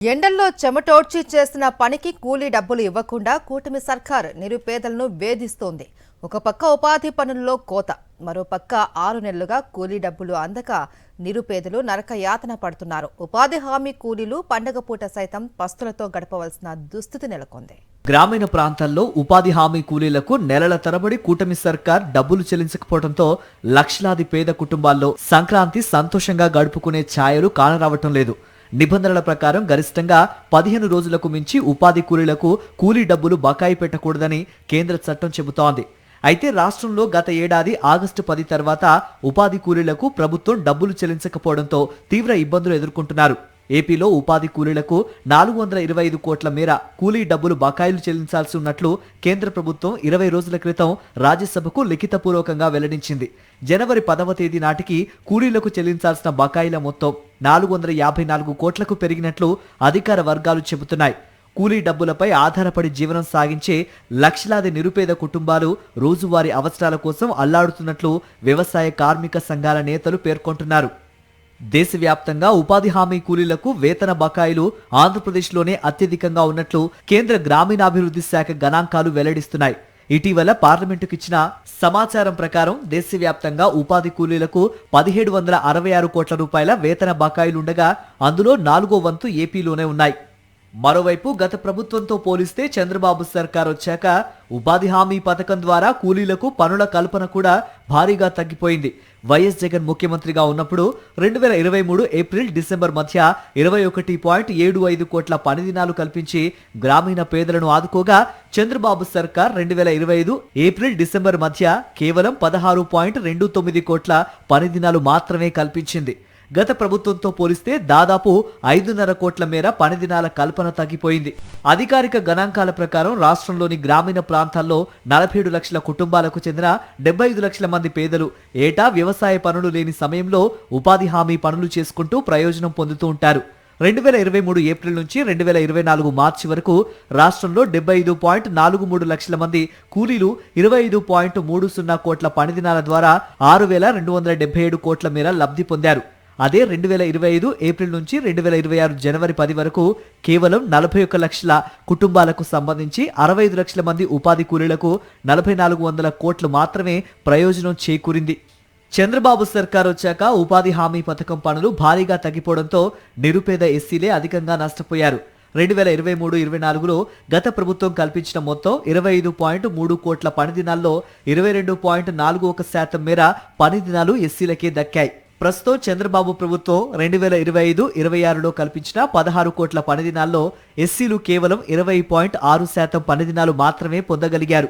ఎండల్లో చెమటోడ్చి చేసిన పనికి కూలీ డబ్బులు ఇవ్వకుండా కూటమి సర్కార్ నిరుపేదలను వేధిస్తోంది. ఒక పక్క ఉపాధి పనుల్లో కోత, మరో పక్క 6 నెలలుగా కూలీ డబ్బులు అందక నిరుపేదలు నరక యాతన పడుతున్నారు. ఉపాధి హామీ కూలీలు పండగ పూట సైతం పస్తులతో గడపవలసిన దుస్థితి నెలకొంది. గ్రామీణ ప్రాంతాల్లో ఉపాధి హామీ కూలీలకు నెలల తరబడి కూటమి సర్కార్ డబ్బులు చెల్లించకపోవడంతో లక్షలాది పేద కుటుంబాల్లో సంక్రాంతి సంతోషంగా గడుపుకునే ఛాయలు కానరావటం లేదు. నిబంధనల ప్రకారం గరిష్టంగా 15 రోజులకు మించి ఉపాధి కూలీలకు కూలీ డబ్బులు బకాయి పెట్టకూడదని కేంద్ర చట్టం చెబుతోంది. అయితే రాష్ట్రంలో గత ఏడాది ఆగస్టు 10 తర్వాత ఉపాధి కూలీలకు ప్రభుత్వం డబ్బులు చెల్లించకపోవడంతో తీవ్ర ఇబ్బందులు ఎదుర్కొంటున్నారు. ఏపీలో ఉపాధి కూలీలకు 425 కోట్ల మేర కూలీ డబ్బులు బకాయిలు చెల్లించాల్సి ఉన్నట్లు కేంద్ర ప్రభుత్వం 20 రోజుల క్రితం రాజ్యసభకు లిఖితపూర్వకంగా వెల్లడించింది. జనవరి 10వ తేదీ నాటికి కూలీలకు చెల్లించాల్సిన బకాయిల మొత్తం 454 కోట్లకు పెరిగినట్లు అధికార వర్గాలు చెబుతున్నాయి. కూలీ డబ్బులపై ఆధారపడి జీవనం సాగించే లక్షలాది నిరుపేద కుటుంబాలు రోజువారీ అవసరాల కోసం అల్లాడుతున్నట్లు వ్యవసాయ కార్మిక సంఘాల నేతలు పేర్కొంటున్నారు. దేశవ్యాప్తంగా ఉపాధి హామీ కూలీలకు వేతన బకాయిలు ఆంధ్రప్రదేశ్లోనే అత్యధికంగా ఉన్నట్లు కేంద్ర గ్రామీణాభివృద్ధి శాఖ గణాంకాలు వెల్లడిస్తున్నాయి. ఇటీవల పార్లమెంటుకు ఇచ్చిన సమాచారం ప్రకారం దేశవ్యాప్తంగా ఉపాధి కూలీలకు 1766 కోట్ల రూపాయల వేతన బకాయిలుండగా అందులో 4వ వంతు ఏపీలోనే ఉన్నాయి. మరోవైపు గత ప్రభుత్వంతో పోలిస్తే చంద్రబాబు సర్కార్ వచ్చాక ఉపాధి హామీ పథకం ద్వారా కూలీలకు పనుల కల్పన కూడా భారీగా తగ్గిపోయింది. వైఎస్ జగన్ ముఖ్యమంత్రిగా ఉన్నప్పుడు 2023 ఏప్రిల్ డిసెంబర్ మధ్య 21.75 కోట్ల పని దినాలు కల్పించి గ్రామీణ పేదలను ఆదుకోగా చంద్రబాబు సర్కార్ 2025 ఏప్రిల్ డిసెంబర్ మధ్య కేవలం 16.29 కోట్ల పని దినాలు మాత్రమే కల్పించింది. గత ప్రభుత్వంతో పోలిస్తే దాదాపు 5.5 కోట్ల మేర పని దినాల కల్పన తగ్గిపోయింది. అధికారిక గణాంకాల ప్రకారం రాష్ట్రంలోని గ్రామీణ ప్రాంతాల్లో 47 లక్షల కుటుంబాలకు చెందిన 75 లక్షల మంది పేదలు ఏటా వ్యవసాయ పనులు లేని సమయంలో ఉపాధి హామీ పనులు చేసుకుంటూ ప్రయోజనం పొందుతూ ఉంటారు. 2023 ఏప్రిల్ నుంచి 2024 మార్చి వరకు రాష్ట్రంలో 75.43 లక్షల మంది కూలీలు 25.30 కోట్ల పని దినాల ద్వారా 6,277 కోట్ల మేర లబ్ధి పొందారు. అదే 2025 ఏప్రిల్ నుంచి 2026 జనవరి 10 వరకు కేవలం 41 లక్షల కుటుంబాలకు సంబంధించి 65 లక్షల మంది ఉపాధి కూలీలకు 4,400 కోట్లు మాత్రమే ప్రయోజనం చేకూరింది. చంద్రబాబు సర్కార్ వచ్చాక ఉపాధి హామీ పథకం పనులు భారీగా తగ్గిపోవడంతో నిరుపేద ఎస్సీలే అధికంగా నష్టపోయారు. 2023-24లో గత ప్రభుత్వం కల్పించిన మొత్తం 25.3 కోట్ల పని దినాల్లో 22.41% మేర పని దినాలు ఎస్సీలకే దక్కాయి. ప్రస్తుతం చంద్రబాబు ప్రభుత్వం 2025-26లో కల్పించిన 16 కోట్ల పని దినాల్లో ఎస్సీలు కేవలం 20.6% పని దినాలు మాత్రమే పొందగలిగారు.